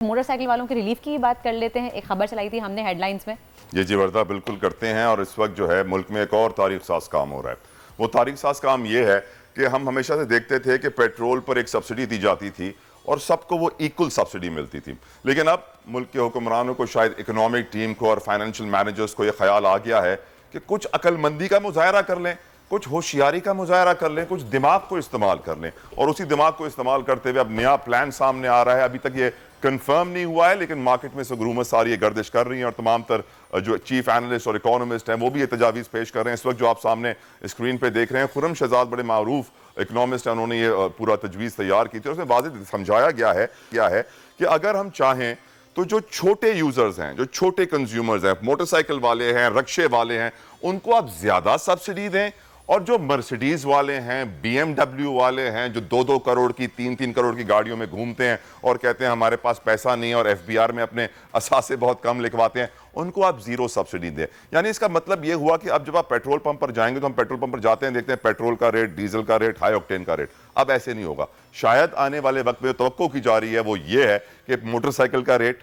Motorcycle वालों के relief की बात कर लेते हैं। एक खबर चलाई थी हमने हेडलाइंस में। जी वर्दा बिल्कुल करते हैं। और इस वक्त जो है मुल्क में एक और तारीख साज काम हो रहा है। वो तारीख साज काम ये है कि हम हमेशा से देखते थे कि पेट्रोल पर एक सब्सिडी दी जाती थी और सबको वो इक्वल सब्सिडी मिलती थी। लेकिन अब मुल्क के हुक्मरानों को, शायद इकोनॉमिक टीम को और फाइनेंशियल मैनेजर्स को यह ख्याल आ गया है कि कुछ अक्लमंदी का मुजाहरा कर लें, कुछ होशियारी का मुजाहरा कर लें, कुछ दिमाग को इस्तेमाल कर लें। और उसी दिमाग को इस्तेमाल करते हुए अब नया प्लान सामने आ रहा है। अभी तक ये कंफर्म नहीं हुआ है, लेकिन मार्केट में सब रूमर्स सारी ये गर्दिश कर रही हैं और तमाम तर जो चीफ एनालिस्ट और इकोनॉमिस्ट हैं वो भी ये तजावीज़ पेश कर रहे हैं। इस वक्त जो आप सामने स्क्रीन पे देख रहे हैं, खुर्रम शहजाद बड़े मारूफ इकोनॉमिस्ट हैं, उन्होंने ये पूरा तजवीज़ तैयार की थी और उसमें वाज़ेह समझाया गया है कि अगर हम चाहें तो जो छोटे यूजर्स हैं, जो छोटे कंज्यूमर्स हैं, मोटरसाइकिल वाले हैं, रक्शे वाले हैं, उनको आप ज्यादा सब्सिडी दें। और जो मर्सिडीज वाले हैं, BMW वाले हैं, जो 2-2 करोड़ की, 3-3 करोड़ की गाड़ियों में घूमते हैं और कहते हैं हमारे पास पैसा नहीं है और FBR में अपने असासे बहुत कम लिखवाते हैं, उनको आप जीरो सब्सिडी दें। यानी इसका मतलब यह हुआ कि अब जब आप पेट्रोल पंप पर जाएंगे तो हम पेट्रोल पंप पर जाते हैं, देखते हैं पेट्रोल का रेट, डीजल का रेट, हाई ऑक्टेन का रेट। अब ऐसे नहीं होगा। शायद आने वाले वक्त में तवक्को की जा रही है वो ये है कि मोटरसाइकिल का रेट,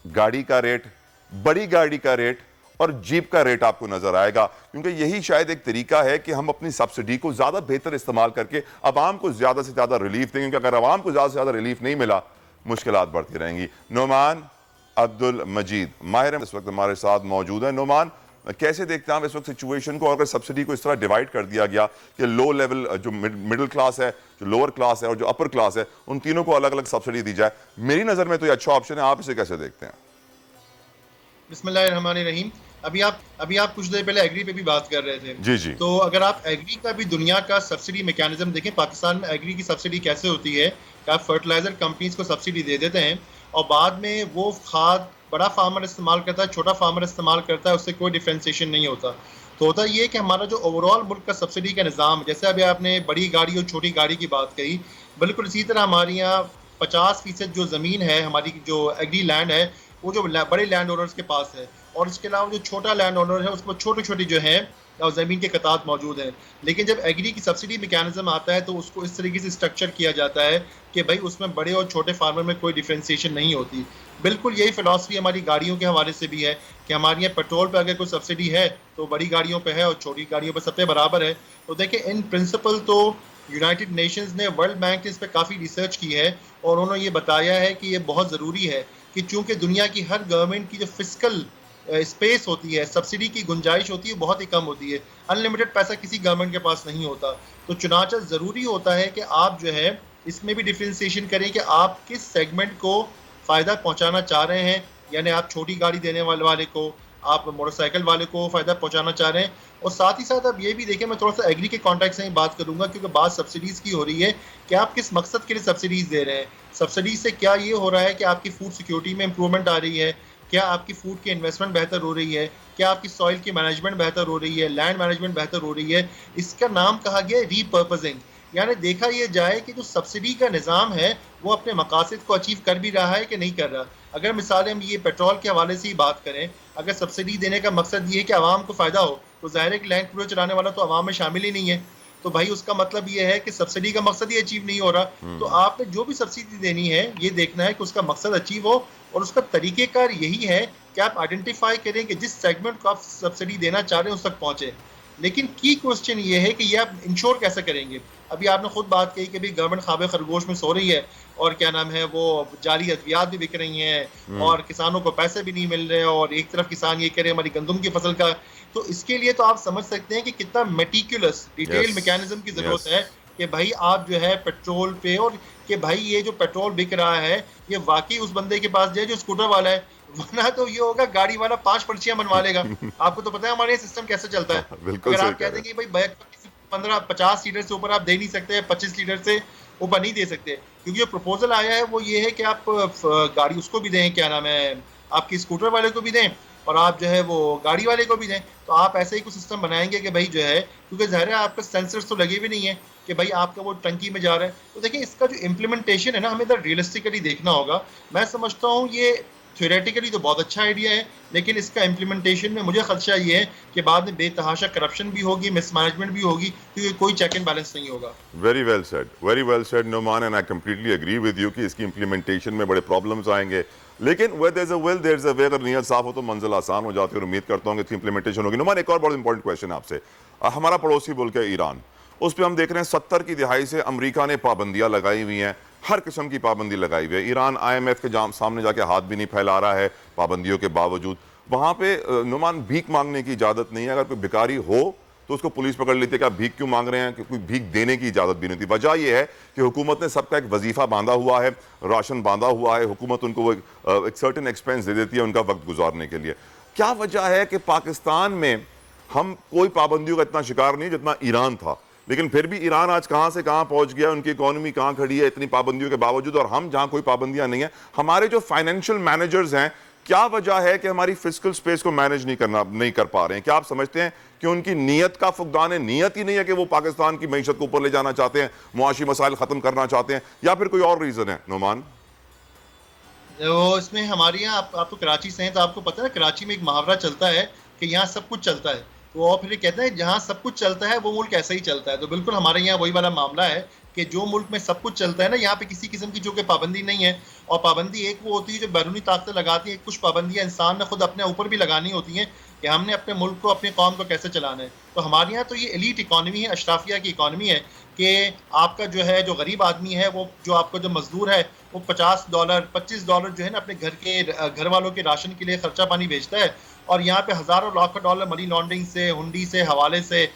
गाड़ी का रेट, बड़ी गाड़ी का रेट और जीप का रेट आपको नजर आएगा। क्योंकि यही शायद एक तरीका है कि हम अपनी सब्सिडी को ज्यादा बेहतर इस्तेमाल करके आवाम को ज्यादा से ज्यादा रिलीफ दें। क्योंकि अगर आवाम को ज्यादा से ज्यादा रिलीफ नहीं मिला, मुश्किलात बढ़ती रहेंगी। नोमान अब्दुल मजीद माहिर इस वक्त हमारे साथ मौजूद है। नोमान, कैसे देखते हैं आप इस वक्त सिचुएशन को? अगर सब्सिडी को इस तरह डिवाइड कर दिया गया कि लो लेवल, जो मिडिल क्लास है, जो लोअर क्लास है और जो अपर क्लास है, उन तीनों को अलग अलग सब्सिडी दी जाए, मेरी नजर में तो ये अच्छा ऑप्शन है। आप इसे कैसे देखते हैं? बिस्मिल्लाहिर्रहमानिर्रहीम। अभी आप कुछ देर पहले एग्री पे भी बात कर रहे थे। जी जी। तो अगर आप एग्री का भी दुनिया का सब्सिडी मैकेनिज्म देखें, पाकिस्तान में एग्री की सब्सिडी कैसे होती है कि आप फर्टिलाइजर कंपनीज को सब्सिडी दे देते हैं और बाद में वो खाद बड़ा फार्मर इस्तेमाल करता है, छोटा फार्मर इस्तेमाल करता है, उससे कोई डिफ्रेंसिएशन नहीं होता। तो होता ये है कि हमारा जो ओवरऑल मुल्क का सब्सिडी का निज़ाम, जैसे अभी आपने बड़ी गाड़ी और छोटी गाड़ी की बात कही, बिल्कुल इसी तरह हमारे यहाँ 50% जो ज़मीन है हमारी, जो एग्री लैंड है, वो जो बड़े लैंड ओनर्स के पास है। और इसके अलावा जो छोटा लैंड ओनर है उसको छोटे छोटे जो है ज़मीन के कतात मौजूद हैं। लेकिन जब एग्री की सब्सिडी मैकेनिज्म आता है तो उसको इस तरीके से स्ट्रक्चर किया जाता है कि भाई उसमें बड़े और छोटे फार्मर में कोई डिफ्रेंसिएशन नहीं होती। बिल्कुल यही फिलॉसफी हमारी गाड़ियों के हवाले से भी है कि हमारे यहाँ पेट्रोल पर अगर कोई सब्सिडी है तो बड़ी गाड़ियों पर है और छोटी गाड़ियों पर सब पे बराबर है। तो देखिए, इन प्रिंसिपल तो यूनाइटेड नेशंस ने, वर्ल्ड बैंक ने इस पर काफ़ी रिसर्च की है और उन्होंने ये बताया है कि ये बहुत ज़रूरी है कि चूँकि दुनिया की हर गवर्नमेंट की जो फिजिकल स्पेस होती है, सब्सिडी की गुंजाइश होती है, बहुत ही कम होती है। अनलिमिटेड पैसा किसी गवर्नमेंट के पास नहीं होता। तो चुनाचा ज़रूरी होता है कि आप जो है इसमें भी डिफ्रेंसिएशन करें कि आप किस सेगमेंट को फ़ायदा पहुंचाना चाह रहे हैं। यानी आप छोटी गाड़ी देने वाले को, आप मोटरसाइकिल वाले को फ़ायदा पहुंचाना चाह रहे हैं। और साथ ही साथ आप ये भी देखें, मैं थोड़ा सा एग्री के कॉन्टेक्स्ट में बात करूंगा क्योंकि बात सब्सिडीज़ की हो रही है कि आप किस मकसद के लिए सब्सिडीज़ दे रहे हैं। सब्सिडीज से क्या ये हो रहा है कि आपकी फूड सिक्योरिटी में इंप्रूवमेंट आ रही है, क्या आपकी फूड की इन्वेस्टमेंट बेहतर हो रही है, क्या आपकी सॉइल की मैनेजमेंट बेहतर हो रही है, लैंड मैनेजमेंट बेहतर हो रही है। इसका नाम कहा गया है रीपर्पजिंग। यानी देखा ये जाए कि जो सब्सिडी का निज़ाम है वो अपने मकासद को अचीव कर भी रहा है कि नहीं कर रहा। अगर मिसाल हम ये पेट्रोल के हवाले से ही बात करें, अगर सब्सिडी देने का मकसद ये है कि आवाम को फ़ायदा हो, तो ज़ाहिर है कि लैंड क्रूजर चलाने वाला तो आवाम में शामिल ही नहीं है। तो भाई उसका मतलब ये है कि सब्सिडी का मकसद ही अचीव नहीं हो रहा। तो आपने जो भी सब्सिडी देनी है, ये देखना है कि उसका मकसद अचीव हो और उसका तरीकेकार यही है कि आप आइडेंटिफाई करें कि जिस सेगमेंट को आप सब्सिडी देना चाह रहे हैं उस तक पहुंचे। लेकिन की क्वेश्चन ये है कि ये आप इंश्योर कैसे करेंगे। अभी आपने खुद बात कही कि भाई गवर्नमेंट ख्वाब खरगोश में सो रही है और क्या नाम है वो जाली अद्वियात भी बिक रही हैं और किसानों को पैसे भी नहीं मिल रहे और एक तरफ किसान ये कह रहे हैं हमारी गंदम की फसल का। तो इसके लिए तो आप समझ सकते हैं कि कितना मेटिकुलस डिटेल मैकेनिज्म की जरूरत है कि भाई आप जो है पेट्रोल पे, और कि भाई ये जो पेट्रोल बिक रहा है ये वाकई उस बंदे के पास जाए जो स्कूटर वाला है, वरना तो ये होगा गाड़ी वाला 5 पर्चियां बनवा लेगा। आपको तो पता है हमारे सिस्टम कैसे चलता है। अगर आप कह देंगे भाई 15-50 लीटर से ऊपर आप दे नहीं सकते, 25 लीटर से ऊपर नहीं दे सकते, क्योंकि जो प्रपोजल आया है वो ये है कि आप गाड़ी उसको भी दें, क्या नाम है, आपकी स्कूटर वाले को भी दें और आप जो है वो गाड़ी वाले को भी दें। तो आप ऐसे ही कुछ सिस्टम बनाएंगे कि भाई जो है, क्योंकि ज़ाहिर है आपके सेंसर्स तो लगे भी नहीं है कि भाई आपका वो टंकी में जा रहा है। तो देखिए, इसका जो इम्प्लीमेंटेशन है ना, हमें इधर रियलिस्टिकली देखना होगा। मैं समझता हूँ ये थ्योरेटिकली तो बहुत अच्छा आइडिया है, लेकिन इसका इम्प्लीमेंटेशन में मुझे खदशा ये है कि बाद में बेतहाशा करप्शन भी होगी, मिसमैनेजमेंट भी होगी, क्योंकि कोई चेक एंड बैलेंस नहीं होगा। Very well said Numan, and I completely agree with you कि इसकी इम्प्लीमेंटेशन में बड़े प्रॉब्लम्स आएंगे, लेकिन where there is a will there is a way. अगर नीयत साफ हो तो मंजिल आसान हो जाती है, और उम्मीद करता हूँ कि इसकी इम्प्लीमेंटेशन होगी। नुमान, एक और बहुत इंपॉर्टेंट क्वेश्चन है आपसे। हमारा पड़ोसी मुल्क है ईरान, उस पर हम देख रहे हैं 70 की दिहाई से अमेरिका ने पाबंदियां लगाई हुई हैं, हर किस्म की पाबंदी लगाई हुई है। ईरान IMF के सामने जाके हाथ भी नहीं फैला रहा है पाबंदियों के बावजूद। वहाँ पे नुमान भीख मांगने की इजाज़त नहीं है, अगर कोई भिखारी हो तो उसको पुलिस पकड़ लेती है कि आप भीख क्यों मांग रहे हैं, कि कोई भीख देने की इजाज़त भी नहीं थी। वजह यह है कि हुकूमत ने सबका एक वजीफ़ा बांधा हुआ है, राशन बांधा हुआ है, हुकूमत उनको वो एक सर्टेन एक्सपेंस दे देती है उनका वक्त गुजारने के लिए। क्या वजह है कि पाकिस्तान में हम कोई पाबंदियों का इतना शिकार नहीं जितना ईरान था, लेकिन फिर भी ईरान आज कहाँ से कहाँ पहुँच गया, उनकी इकोनॉमी कहाँ खड़ी है इतनी पाबंदियों के बावजूद, और हम जहाँ कोई पाबंदियाँ नहीं है। हमारे जो फाइनेंशियल मैनेजर्स हैं, क्या वजह है कि हमारी फिस्कल स्पेस को मैनेज नहीं कर पा रहे हैं? क्या आप समझते हैं कि उनकी नीयत का फुकदान है? नीयत ही नहीं है कि वो पाकिस्तान की मईशत को ऊपर ले जाना चाहते हैं, मुआशी मसाइल खत्म करना चाहते हैं, या फिर कोई और रीजन है? नुमान, तो इसमें हमारे यहाँ आप तो कराची से हैं, तो आपको पता है कराची में एक मुहावरा चलता है कि यहाँ सब कुछ चलता है, तो और फिर कहते हैं जहाँ सब कुछ चलता है वो मुल्क ऐसा ही चलता है। तो बिल्कुल हमारे यहाँ वही वाला मामला है कि जो मुल्क में सब कुछ चलता है ना, यहाँ पे किसी किस्म की जो कि पाबंदी नहीं है। और पाबंदी एक वो होती है जो बैरूनी ताकतें लगाती हैं, कुछ पाबंदियाँ इंसान ने खुद अपने ऊपर भी लगानी होती हैं कि हमने अपने मुल्क को, अपनी कौम को कैसे चलाना है। तो हमारे यहाँ तो ये एलीट इकॉनमी है, अशराफिया की इकॉनमी है कि आपका जो है, जो गरीब आदमी है, वो जो आपका जो मजदूर है, वो $50 $25 जो है ना अपने घर वालों के राशन के लिए खर्चा पानी भेजता है, और यहाँ पे हज़ारों लाखों डॉलर मनी लॉन्ड्रिंग से, हुंडी से, हवाले से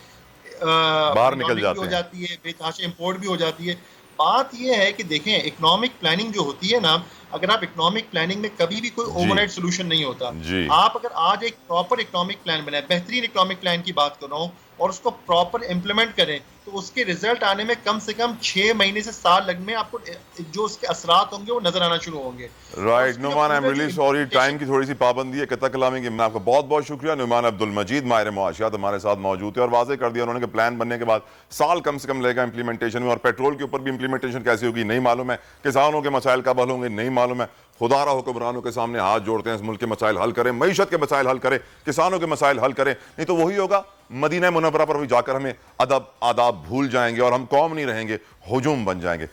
बाहर निकल जाते हो हैं। जाती है, बेतहाशा इंपोर्ट भी हो जाती है। बात यह है कि देखें, इकोनॉमिक प्लानिंग जो होती है ना, अगर आप इकोनॉमिक प्लानिंग में कभी भी कोई ओवरनाइट सोल्यूशन नहीं होता। जी। आप अगर आज एक प्रॉपर इकोनॉमिक प्लान बनाए, बेहतरीन इकोनॉमिक प्लान की बात कर रहा हूँ, और उसको प्रॉपर इम्प्लीमेंट करें, तो उसके रिजल्ट आने में कम से कम 6 महीने से साल लग में आपको जो उसके असरात होंगे वो नजर आना शुरू होंगे। Right Numan, I am really sorry, time की थोड़ी सी पाबंदी है कितना कलामी की। मैं आपका बहुत बहुत शुक्रिया। नुमान अब्दुल मजीद माहिर मुआशियात हमारे साथ मौजूद है, और वाज़ेह कर दिया उन्होंने कि प्लान बनने के बाद साल कम से कम लगेगा इंप्लीमेंटेशन में, और पेट्रोल के ऊपर भी इंप्लीमेंटेशन कैसी होगी नहीं मालूम है, किसानों के मसाइल कब हल होंगे नहीं मालूम है। खुदारा हुक्मरानों के सामने हाथ जोड़ते हैं, इस मुल्क के मसाइल हल करें, मईशत के मसाइल हल करें, किसानों के मसाइल हल करें, नहीं तो वही होगा मदीना मुनव्वरा पर भी जाकर हमें अदब आदाब भूल जाएंगे और हम कौम नहीं रहेंगे, हुजूम बन जाएंगे।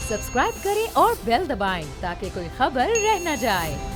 सब्सक्राइब करें और बेल दबाएं ताकि कोई खबर रह न जाए।